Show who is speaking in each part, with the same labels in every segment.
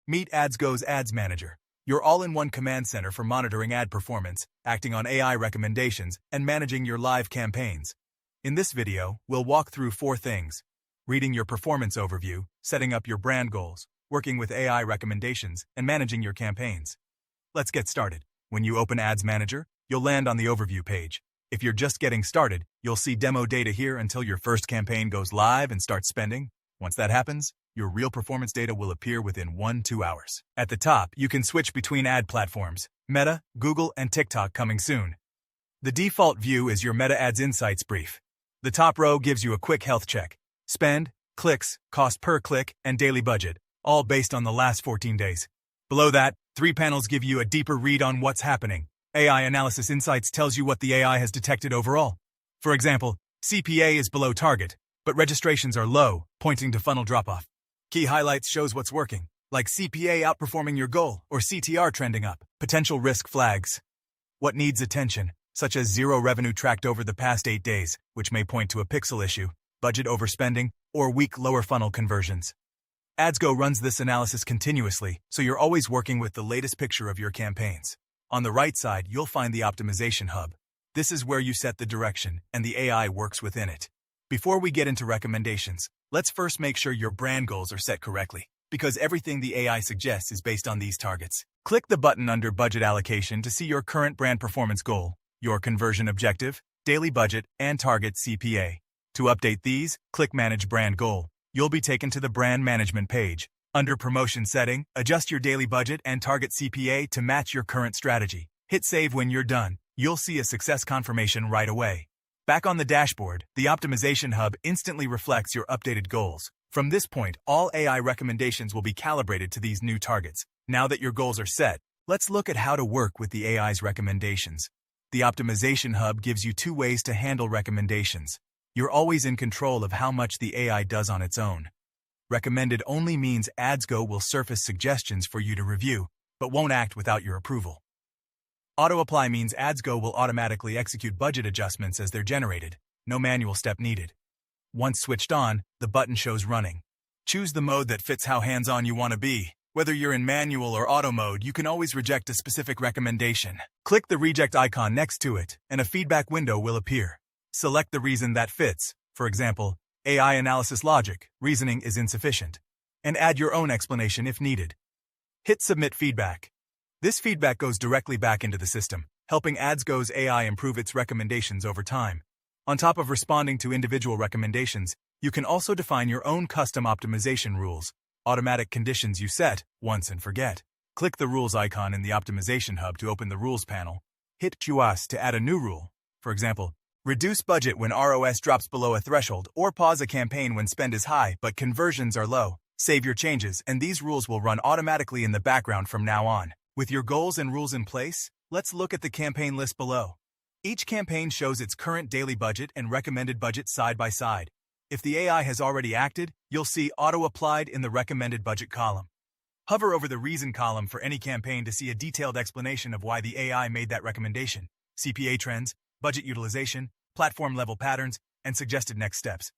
Speaker 1: Meet AdsGo's Ads Manager, your all-in-one command center for monitoring ad performance, acting on AI recommendations, and managing your live campaigns. In this video, we'll walk through 4 things: reading your performance overview, setting up your brand goals, working with AI recommendations, and managing your campaigns. Let's get started. When you open Ads Manager, you'll land on the overview page. If you're just getting started, you'll see demo data here until your first campaign goes live and starts spending. Once that happens, your real performance data will appear within 1-2 hours. At the top, you can switch between ad platforms: Meta, Google, and TikTok coming soon. The default view is your Meta Ads Insights brief. The top row gives you a quick health check: spend, clicks, cost per click, and daily budget, all based on the last 14 days. Below that, 3 panels give you a deeper read on what's happening. AI Analysis Insights tells you what the AI has detected overall. For example, CPA is below target, but registrations are low, pointing to funnel drop-off. Key Highlights shows what's working, like CPA outperforming your goal or CTR trending up. Potential risk flags: what needs attention, such as zero revenue tracked over the past 8 days, which may point to a pixel issue, budget overspending, or weak lower funnel conversions. AdsGo runs this analysis continuously, so you're always working with the latest picture of your campaigns. On the right side, you'll find the Optimization Hub. This is where you set the direction, and the AI works within it. Before we get into recommendations, let's first make sure your brand goals are set correctly, because everything the AI suggests is based on these targets. Click the button under Budget Allocation to see your current brand performance goal, your conversion objective, daily budget, and target CPA. To update these, click Manage Brand Goal. You'll be taken to the Brand Management page. Under Promotion Setting, adjust your daily budget and target CPA to match your current strategy. Hit Save when you're done. You'll see a success confirmation right away. Back on the dashboard, the Optimization Hub instantly reflects your updated goals. From this point, all AI recommendations will be calibrated to these new targets. Now that your goals are set, let's look at how to work with the AI's recommendations. The Optimization Hub gives you 2 ways to handle recommendations. You're always in control of how much the AI does on its own. Recommended only means AdsGo will surface suggestions for you to review, but won't act without your approval. Auto-apply means AdsGo will automatically execute budget adjustments as they're generated. No manual step needed. Once switched on, the button shows running. Choose the mode that fits how hands-on you want to be. Whether you're in manual or auto mode, you can always reject a specific recommendation. Click the reject icon next to it, and a feedback window will appear. Select the reason that fits. For example, AI analysis logic, reasoning is insufficient, and add your own explanation if needed. Hit Submit Feedback. This feedback goes directly back into the system, helping AdsGo's AI improve its recommendations over time. On top of responding to individual recommendations, you can also define your own custom optimization rules, automatic conditions you set once and forget. Click the Rules icon in the Optimization Hub to open the Rules panel. Hit QoS to add a new rule. For example, reduce budget when ROS drops below a threshold, or pause a campaign when spend is high but conversions are low. Save your changes, and these rules will run automatically in the background from now on. With your goals and rules in place, let's look at the campaign list below. Each campaign shows its current daily budget and recommended budget side by side. If the AI has already acted, you'll see Auto-Applied in the Recommended Budget column. Hover over the Reason column for any campaign to see a detailed explanation of why the AI made that recommendation: CPA trends, budget utilization, platform-level patterns, and suggested next steps.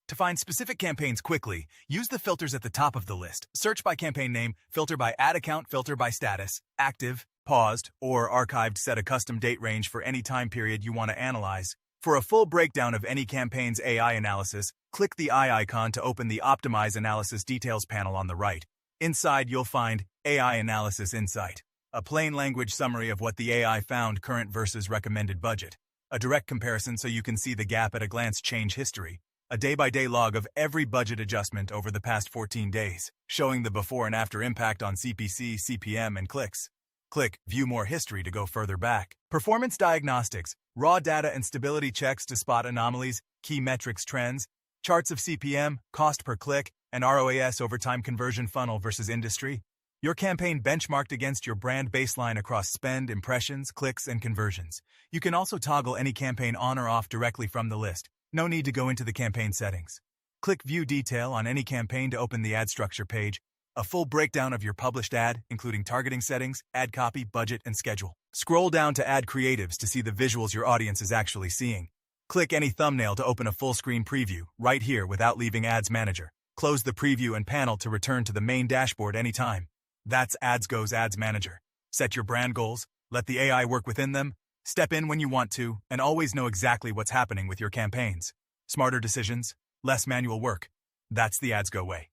Speaker 1: To find specific campaigns quickly, use the filters at the top of the list. Search by campaign name, filter by ad account, filter by status, active, paused, or archived. Set a custom date range for any time period you want to analyze. For a full breakdown of any campaign's AI analysis, click the eye icon to open the Optimize Analysis Details panel on the right. Inside, you'll find AI Analysis Insight, a plain language summary of what the AI found: current versus recommended budget, a direct comparison so you can see the gap at a glance, change history, a day-by-day log of every budget adjustment over the past 14 days, showing the before and after impact on CPC, CPM, and clicks. Click View More History to go further back. Performance diagnostics, raw data and stability checks to spot anomalies, key metrics trends, charts of CPM, cost per click, and ROAS over time, conversion funnel versus industry. Your campaign benchmarked against your brand baseline across spend, impressions, clicks, and conversions. You can also toggle any campaign on or off directly from the list. No need to go into the campaign settings. Click View Detail on any campaign to open the ad structure page. A full breakdown of your published ad, including targeting settings, ad copy, budget, and schedule. Scroll down to Ad Creatives to see the visuals your audience is actually seeing. Click any thumbnail to open a full-screen preview, right here without leaving Ads Manager. Close the preview and panel to return to the main dashboard anytime. That's AdsGo's Ads Manager. Set your brand goals, let the AI work within them, step in when you want to, and always know exactly what's happening with your campaigns. Smarter decisions, less manual work. That's the AdsGo way.